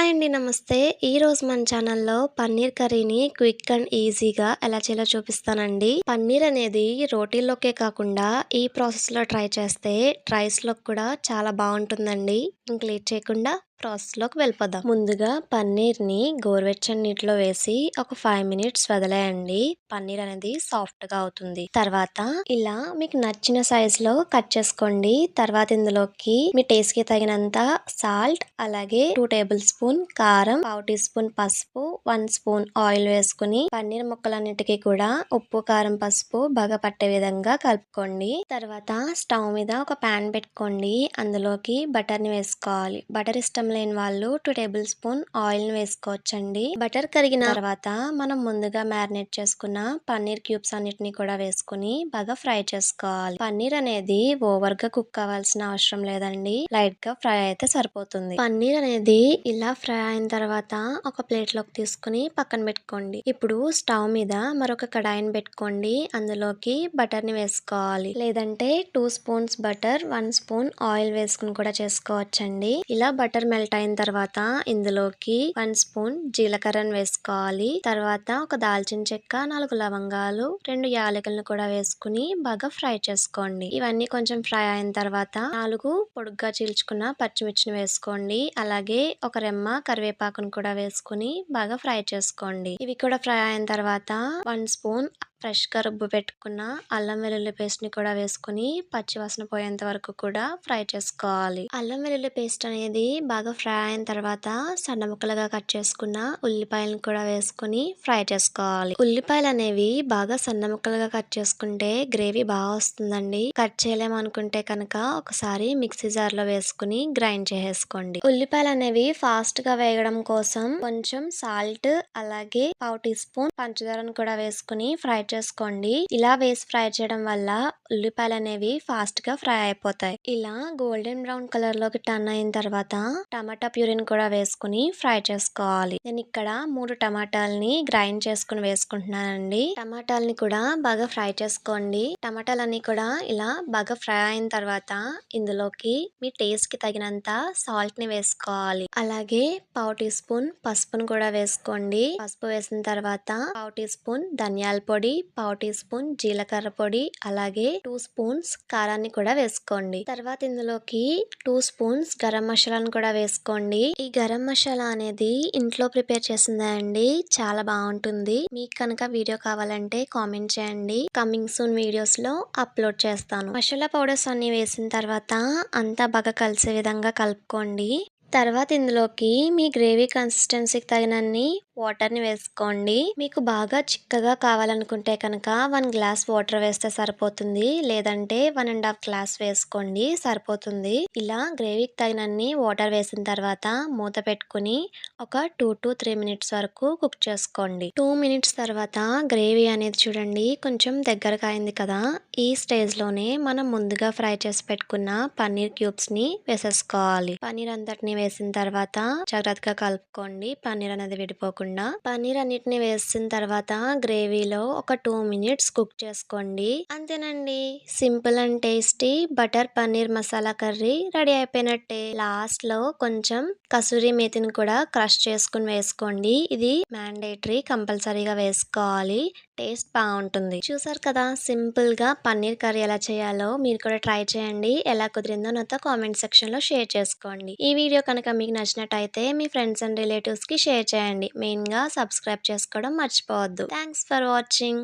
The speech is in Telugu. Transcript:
హాయ్ అండి. నమస్తే. ఈరోజు మన ఛానల్‌లో పన్నీర్ కర్రీని క్విక్ అండ్ ఈజీగా ఎలా చేయాలో చూపిస్తానండి. పన్నీర్ అనేది రోటీల్లోకే కాకుండా ఈ ప్రాసెస్‌లో ట్రై చేస్తే రైస్‌లోకి కూడా చాలా బావుంటుందండి. ఇంక లేట్ చేయకుండా ప్రాసెస్‌లోకి వెళ్ళిపోదాం. ముందుగా పన్నీర్‌ని గోరువెచ్చని నీటిలో వేసి ఒక 5 మినిట్స్ వదిలేయండి. పన్నీర్ అనేది సాఫ్ట్‌గా అవుతుంది. తర్వాత ఇలా మీకు నచ్చిన సైజులో కట్ చేసుకోండి. తర్వాత ఇందులోకి మీ టేస్ట్‌కి తగినంత సాల్ట్, అలాగే 2 టేబుల్ స్పూన్ కారం, పావు టీ స్పూన్ పసుపు, 1 స్పూన్ ఆయిల్ వేసుకుని పన్నీర్ ముక్కలన్నిటికీ కూడా ఉప్పు, కారం, పసుపు బాగా పట్టే విధంగా కలుపుకోండి. తర్వాత స్టవ్ మీద ఒక పాన్ పెట్టుకోండి. అందులోకి బటర్‌ని వేసుకోవాలి. బటర్ ఇష్టం లేని వాళ్ళు 2 టేబుల్ స్పూన్ ఆయిల్ వేసుకోవచ్చండి. బటర్ కరిగిన తర్వాత మనం ముందుగా మ్యారినేట్ చేసుకున్న పన్నీర్ క్యూబ్స్ అన్నిటిని కూడా వేసుకుని బాగా ఫ్రై చేసుకోవాలి. పన్నీర్ అనేది ఓవర్ గా కుక్ అవ్వాల్సిన అవసరం లేదండి. లైట్ గా ఫ్రై అయితే సరిపోతుంది. పన్నీర్ అనేది ఇలా ఫ్రై అయిన తర్వాత ఒక ప్లేట్ లోకి తీసుకుని పక్కన పెట్టుకోండి. ఇప్పుడు స్టవ్ మీద మరొక కడాయిని పెట్టుకోండి. అందులోకి బటర్ ని వేసుకోవాలి. లేదంటే 2 స్పూన్స్ బటర్, 1 స్పూన్ ఆయిల్ వేసుకుని కూడా చేసుకోవచ్చండి. ఇలా బటర్ మెల్ట్ అయిన తర్వాత ఇందులోకి 1 స్పూన్ జీలకర్రను వేసుకోవాలి. తర్వాత ఒక దాల్చిన చెక్క, 4 లవంగాలు, 2 యాలకులను కూడా వేసుకుని బాగా ఫ్రై చేసుకోండి. ఇవన్నీ కొంచెం ఫ్రై అయిన తర్వాత 4 పొడుగ్గా చీల్చుకున్న పచ్చిమిర్చిని వేసుకోండి. అలాగే ఒక రెమ్మ కరివేపాకును కూడా వేసుకుని బాగా ఫ్రై చేసుకోండి. ఇవి కూడా ఫ్రై అయిన తర్వాత 1 స్పూన్ ఫ్రెష్ గా రుబ్బు పెట్టుకున్న అల్లం వెల్లుల్లి పేస్ట్ ని కూడా వేసుకుని పచ్చివాసన పోయేంత వరకు కూడా ఫ్రై చేసుకోవాలి. అల్లం వెల్లుల్లి పేస్ట్ అనేది బాగా ఫ్రై అయిన తర్వాత సన్న ముక్కలుగా కట్ చేసుకున్న ఉల్లిపాయలను కూడా వేసుకుని ఫ్రై చేసుకోవాలి. ఉల్లిపాయలు అనేవి బాగా సన్న ముక్కలుగా కట్ చేసుకుంటే గ్రేవీ బాగా వస్తుందండి. కట్ చేయలేమనుకుంటే కనుక ఒకసారి మిక్సీ జార్ లో వేసుకుని గ్రైండ్ చేసేసుకోండి. ఉల్లిపాయలు అనేవి ఫాస్ట్ గా వేగడం కోసం కొంచెం సాల్ట్, అలాగే పావు టీ స్పూన్ పంచదారను కూడా వేసుకుని ఫ్రై చేసుకోండి. ఇలా వేసి ఫ్రై చేయడం వల్ల ఉల్లిపాయలు అనేవి ఫాస్ట్ గా ఫ్రై అయిపోతాయి. ఇలా గోల్డెన్ బ్రౌన్ కలర్ లోకి టర్న్ అయిన తర్వాత టమాటా ప్యూరీని కూడా వేసుకుని ఫ్రై చేసుకోవాలి. నేను ఇక్కడ 3 టమాటాలని గ్రైండ్ చేసుకుని వేసుకుంటున్నానండి. టమాటాలని కూడా బాగా ఫ్రై చేసుకోండి. టమాటాలన్నీ కూడా ఇలా బాగా ఫ్రై అయిన తర్వాత ఇందులోకి మీ టేస్ట్ కి తగినంత సాల్ట్ ని వేసుకోవాలి. అలాగే పావు టీ స్పూన్ పసుపును కూడా వేసుకోండి. పసుపు వేసిన తర్వాత పావు టీ స్పూన్ ధనియాల పొడి, పావు టీ స్పూన్ జీలకర్ర పొడి, అలాగే 2 స్పూన్స్ కారాన్ని కూడా వేసుకోండి. తర్వాత ఇందులోకి 2 స్పూన్స్ గరం మసాలాను కూడా వేసుకోండి. ఈ గరం మసాలా అనేది ఇంట్లో ప్రిపేర్ చేసిందే అండి. చాలా బాగుంటుంది. మీకు కనుక వీడియో కావాలంటే కామెంట్ చేయండి. కమింగ్ సూన్ వీడియోస్ లో అప్లోడ్ చేస్తాను. మసాలా పౌడర్స్ అన్ని వేసిన తర్వాత అంతా బాగా కలిసే విధంగా కలుపుకోండి. తర్వాత ఇందులోకి మీ గ్రేవీ కన్సిస్టెన్సీకి తగినన్ని వాటర్ని వేసుకోండి. మీకు బాగా చిక్కగా కావాలనుకుంటే కనుక 1 గ్లాస్ వాటర్ వేస్తే సరిపోతుంది. లేదంటే 1.5 గ్లాస్ వేసుకోండి, సరిపోతుంది. ఇలా గ్రేవీకి తగినన్ని వాటర్ వేసిన తర్వాత మూత పెట్టుకుని ఒక 2 to 3 మినిట్స్ వరకు కుక్ చేసుకోండి. 2 మినిట్స్ తర్వాత గ్రేవీ అనేది చూడండి కొంచెం దగ్గరగా అయింది కదా. ఈ స్టేజ్ లోనే మనం ముందుగా ఫ్రై చేసి పెట్టుకున్న పన్నీర్ క్యూబ్స్ ని వేసేసుకోవాలి. పన్నీర్ అంతటిని వేసిన తర్వాత జాగ్రత్తగా కలుపుకోండి, పన్నీర్ అనేది విడిపోకుండా. పన్నీర్ అన్నిటిని వేసిన తర్వాత గ్రేవీలో ఒక 2 మినిట్స్ కుక్ చేసుకోండి. అంతేనండి, simple and tasty butter paneer masala curry ready అయిపోయినట్టే. లాస్ట్ లో కొంచెం కసూరి మేతిని కూడా క్రష్ చేసుకుని వేసుకోండి. ఇది మ్యాండేటరీ, కంపల్సరీగా వేసుకోవాలి. టేస్ట్ బాగుంటుంది. చూసారు కదా, సింపుల్ గా పన్నీర్ కర్రీ ఎలా చేయాలో మీరు కూడా ట్రై చేయండి. ఎలా కుదిరిందో నాతో కామెంట్ సెక్షన్ లో షేర్ చేసుకోండి. ఈ వీడియో కనుక మీకు నచ్చినట్టయితే మీ ఫ్రెండ్స్ అండ్ రిలేటివ్స్ కి షేర్ చేయండి. మెయిన్ గా సబ్స్క్రైబ్ చేసుకోవడం మర్చిపోవద్దు. Thanks for watching.